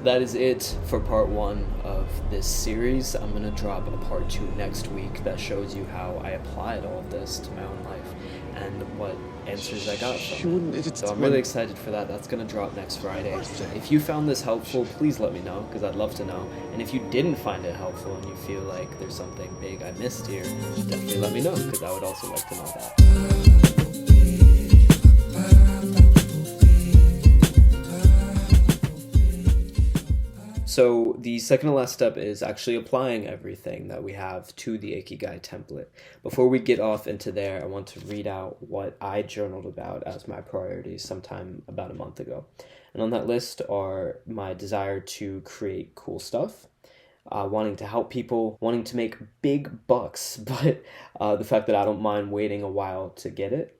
That is it for part one of this series. I'm going to drop a part two next week that shows you how I applied all of this to my own life and what answers I got from it. So I'm really excited for that. That's going to drop next Friday. If you found this helpful, please let me know because I'd love to know. And if you didn't find it helpful and you feel like there's something big I missed here, definitely let me know because I would also like to know that. So the second to last step is actually applying everything that we have to the Ikigai template. Before we get off into there, I want to read out what I journaled about as my priorities sometime about a month ago. And on that list are my desire to create cool stuff, wanting to help people, wanting to make big bucks, but the fact that I don't mind waiting a while to get it,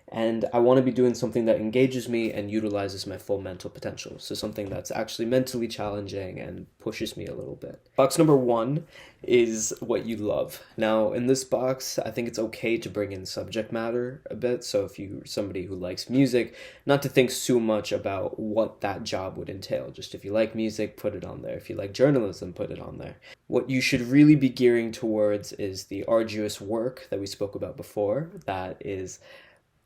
and I want to be doing something that engages me and utilizes my full mental potential. So something that's actually mentally challenging and pushes me a little bit. Box number one is what you love. Now, in this box, I think it's okay to bring in subject matter a bit. So if you're somebody who likes music, not to think so much about what that job would entail. Just if you like music, put it on there. If you like journalism, put it on there. What you should really be gearing towards is the arduous work that we spoke about before. That is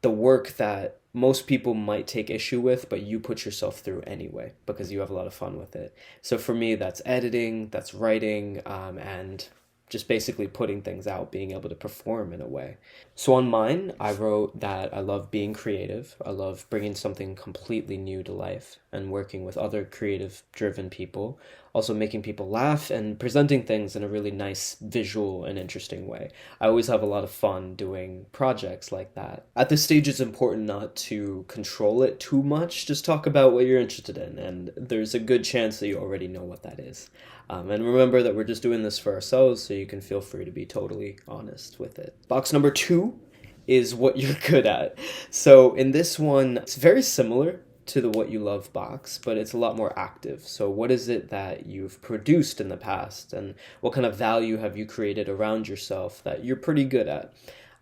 the work that most people might take issue with, but you put yourself through anyway because you have a lot of fun with it. So for me, that's editing, that's writing, and just basically putting things out, being able to perform in a way. So on mine, I wrote that I love being creative. I love bringing something completely new to life and working with other creative driven people, also making people laugh and presenting things in a really nice visual and interesting way. I always have a lot of fun doing projects like that. At this stage, it's important not to control it too much. Just talk about what you're interested in, and there's a good chance that you already know what that is. And remember that we're just doing this for ourselves, so you can feel free to be totally honest with it. Box number two is what you're good at. So in this one, it's very similar to the what you love box, but it's a lot more active. So what is it that you've produced in the past, and what kind of value have you created around yourself that you're pretty good at?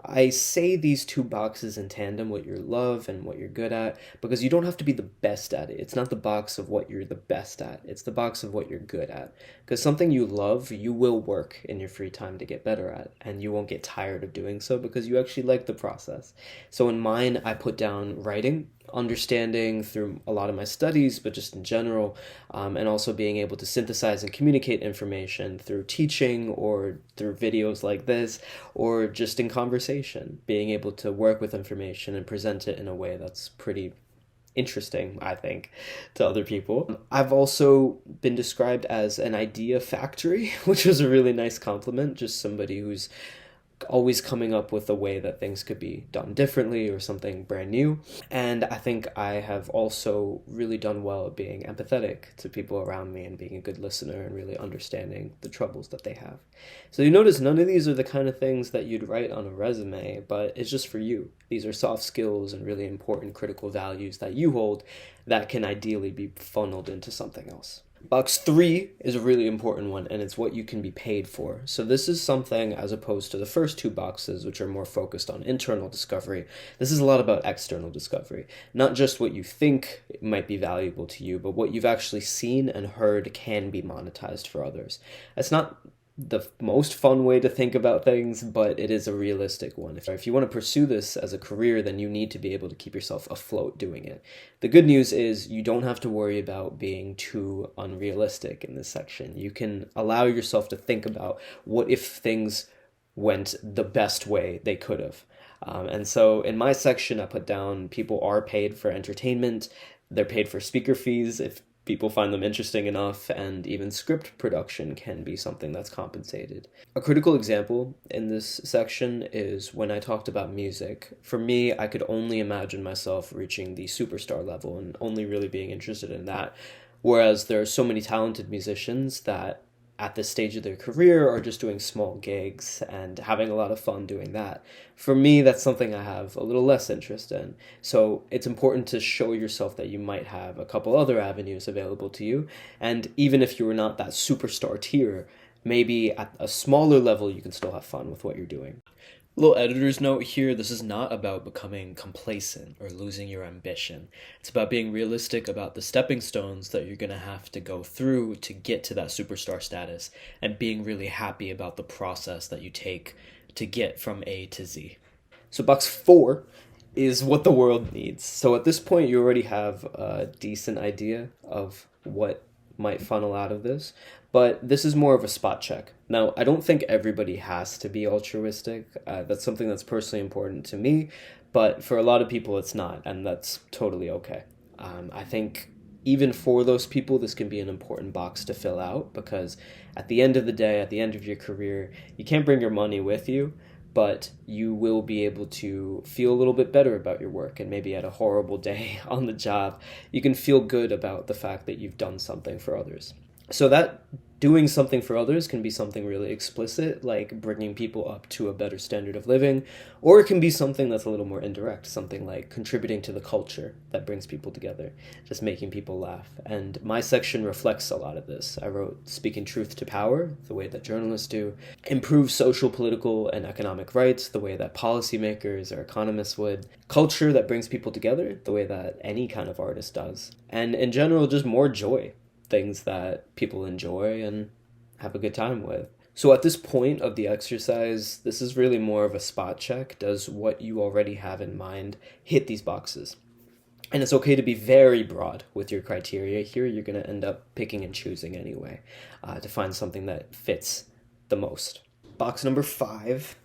I say these two boxes in tandem, what you love and what you're good at, because you don't have to be the best at it. It's not the box of what you're the best at. It's the box of what you're good at. Because something you love, you will work in your free time to get better at, and you won't get tired of doing so because you actually like the process. So in mine, I put down writing, understanding through a lot of my studies, but just in general, and also being able to synthesize and communicate information through teaching or through videos like this, or just in conversation, being able to work with information and present it in a way that's pretty interesting, I think, to other people. I've also been described as an idea factory, which was a really nice compliment, just somebody who's always coming up with a way that things could be done differently or something brand new. And I think I have also really done well at being empathetic to people around me and being a good listener and really understanding the troubles that they have. So you notice none of these are the kind of things that you'd write on a resume, but it's just for you. These are soft skills and really important critical values that you hold that can ideally be funneled into something else. Box three is a really important one, and it's what you can be paid for. So this is something, as opposed to the first two boxes, which are more focused on internal discovery, this is a lot about external discovery. Not just what you think might be valuable to you, but what you've actually seen and heard can be monetized for others. It's not the most fun way to think about things, but it is a realistic one. If you want to pursue this as a career, then you need to be able to keep yourself afloat doing it. The good news is you don't have to worry about being too unrealistic in this section. You can allow yourself to think about what if things went the best way they could have. And so in my section, I put down people are paid for entertainment. They're paid for speaker fees if people find them interesting enough, and even script production can be something that's compensated. A critical example in this section is when I talked about music. For me, I could only imagine myself reaching the superstar level and only really being interested in that, whereas there are so many talented musicians that at this stage of their career are just doing small gigs and having a lot of fun doing that. For me, that's something I have a little less interest in. So it's important to show yourself that you might have a couple other avenues available to you. And even if you were not that superstar tier, maybe at a smaller level, you can still have fun with what you're doing. Little editor's note here, this is not about becoming complacent or losing your ambition. It's about being realistic about the stepping stones that you're going to have to go through to get to that superstar status, and being really happy about the process that you take to get from A to Z. So box 4 is what the world needs. So at this point, you already have a decent idea of what might funnel out of this, but this is more of a spot check. Now, I don't think everybody has to be altruistic. That's something that's personally important to me, but for a lot of people, it's not, and that's totally okay. I think even for those people, this can be an important box to fill out, because at the end of the day, at the end of your career, you can't bring your money with you, but you will be able to feel a little bit better about your work. And maybe at a horrible day on the job, you can feel good about the fact that you've done something for others. So that doing something for others can be something really explicit, like bringing people up to a better standard of living, or it can be something that's a little more indirect, something like contributing to the culture that brings people together, just making people laugh. And my section reflects a lot of this. I wrote speaking truth to power, the way that journalists do, improve social, political, and economic rights, the way that policymakers or economists would, culture that brings people together, the way that any kind of artist does, and in general, just more joy, things that people enjoy and have a good time with. So at this point of the exercise, this is really more of a spot check. Does what you already have in mind hit these boxes? And it's okay to be very broad with your criteria here. You're going to end up picking and choosing anyway, to find something that fits the most. Box number 5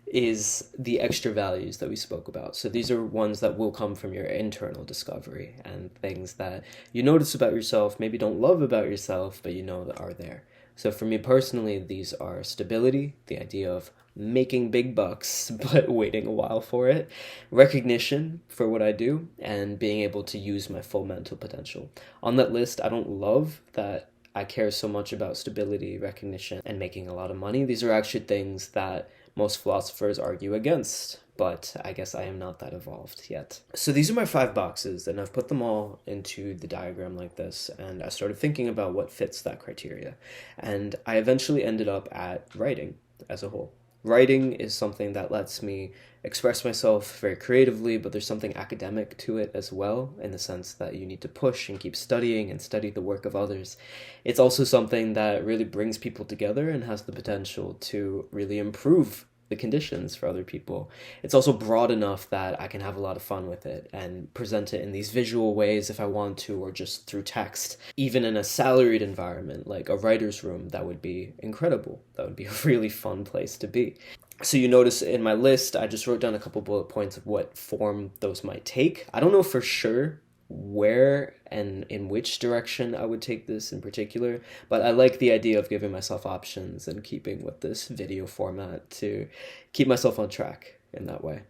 is the extra values that we spoke about. So these are ones that will come from your internal discovery and things that you notice about yourself, maybe don't love about yourself, but you know that are there. So for me personally, these are stability, the idea of making big bucks but waiting a while for it, recognition for what I do, and being able to use my full mental potential. On that list, I don't love that I care so much about stability, recognition, and making a lot of money. These are actually things that most philosophers argue against, but I guess I am not that evolved yet. So these are my 5 boxes, and I've put them all into the diagram like this, and I started thinking about what fits that criteria. And I eventually ended up at writing as a whole. Writing is something that lets me express myself very creatively, but there's something academic to it as well, in the sense that you need to push and keep studying and study the work of others. It's also something that really brings people together and has the potential to really improve the conditions for other people. It's also broad enough that I can have a lot of fun with it and present it in these visual ways if I want to, or just through text. Even in a salaried environment, like a writer's room, that would be incredible. That would be a really fun place to be. So you notice in my list, I just wrote down a couple bullet points of what form those might take. I don't know for sure where and in which direction I would take this in particular, but I like the idea of giving myself options and keeping with this video format to keep myself on track in that way.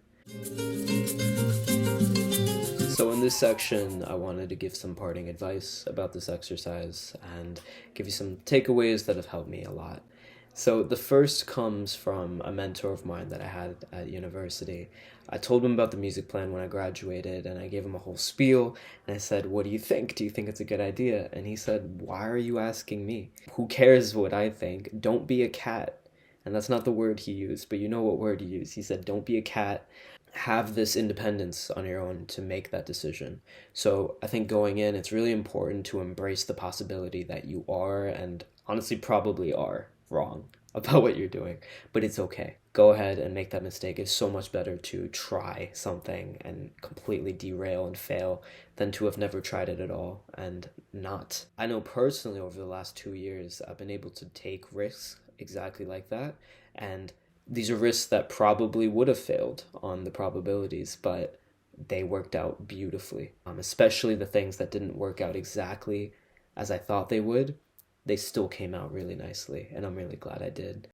So in this section, I wanted to give some parting advice about this exercise and give you some takeaways that have helped me a lot. So the first comes from a mentor of mine that I had at university. I told him about the music plan when I graduated, and I gave him a whole spiel, and I said, "What do you think? Do you think it's a good idea?" And he said, "Why are you asking me? Who cares what I think? Don't be a cat." And that's not the word he used, but you know what word he used. He said, "Don't be a cat. Have this independence on your own to make that decision." So I think going in, it's really important to embrace the possibility that you are, and honestly probably are, wrong about what you're doing, but it's okay. Go ahead and make that mistake. It's so much better to try something and completely derail and fail than to have never tried it at all and not. I know personally over the last 2 years, I've been able to take risks exactly like that, and these are risks that probably would have failed on the probabilities, but they worked out beautifully. Especially the things that didn't work out exactly as I thought they would, they still came out really nicely, and I'm really glad I did.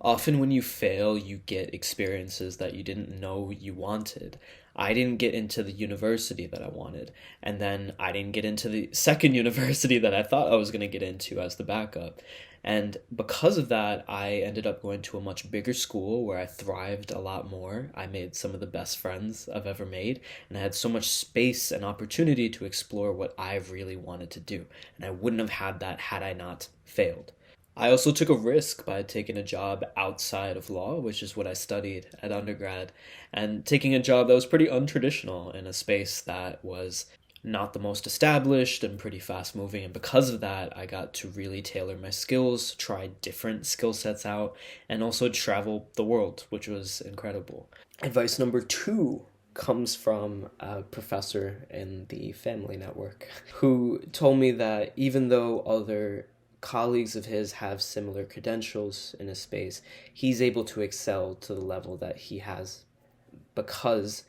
Often when you fail, you get experiences that you didn't know you wanted. I didn't get into the university that I wanted, and then I didn't get into the second university that I thought I was going to get into as the backup. And because of that, I ended up going to a much bigger school where I thrived a lot more. I made some of the best friends I've ever made, and I had so much space and opportunity to explore what I really wanted to do. And I wouldn't have had that had I not failed. I also took a risk by taking a job outside of law, which is what I studied at undergrad, and taking a job that was pretty untraditional in a space that was not the most established and pretty fast moving. And because of that, I got to really tailor my skills, try different skill sets out, and also travel the world, which was incredible. Advice number two comes from a professor in the family network who told me that even though other colleagues of his have similar credentials in a space, he's able to excel to the level that he has because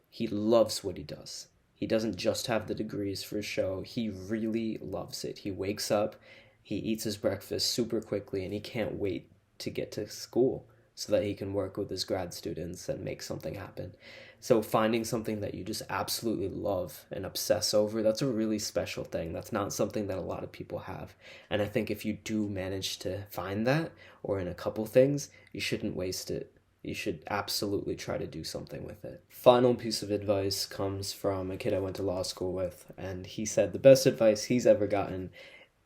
he loves what he does. He doesn't just have the degrees for show, he really loves it. He wakes up, he eats his breakfast super quickly, and he can't wait to get to school so that he can work with his grad students and make something happen. So finding something that you just absolutely love and obsess over, that's a really special thing. That's not something that a lot of people have. And I think if you do manage to find that, or in a couple things, you shouldn't waste it. You should absolutely try to do something with it. Final piece of advice comes from a kid I went to law school with, and he said the best advice he's ever gotten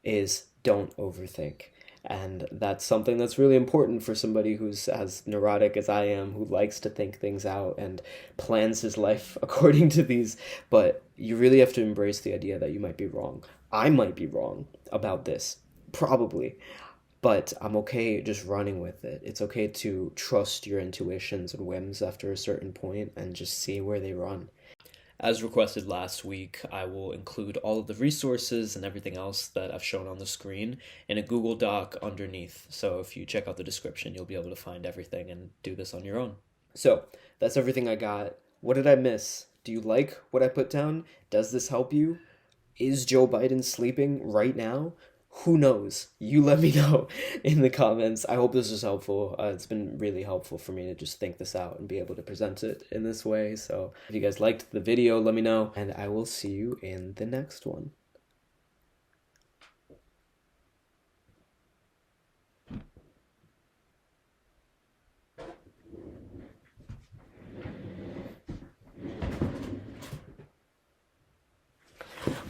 is don't overthink. And that's something that's really important for somebody who's as neurotic as I am, who likes to think things out and plans his life according to these. But you really have to embrace the idea that you might be wrong. I might be wrong about this, probably. But I'm okay just running with it. It's okay to trust your intuitions and whims after a certain point and just see where they run. As requested last week, I will include all of the resources and everything else that I've shown on the screen in a Google Doc underneath. So if you check out the description, you'll be able to find everything and do this on your own. So that's everything I got. What did I miss? Do you like what I put down? Does this help you? Is Joe Biden sleeping right now? Who knows? You let me know in the comments. I hope this was helpful. It's been really helpful for me to just think this out and be able to present it in this way. So if you guys liked the video, let me know, and I will see you in the next one.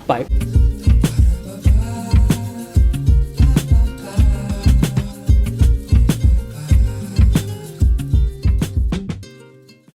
Bye.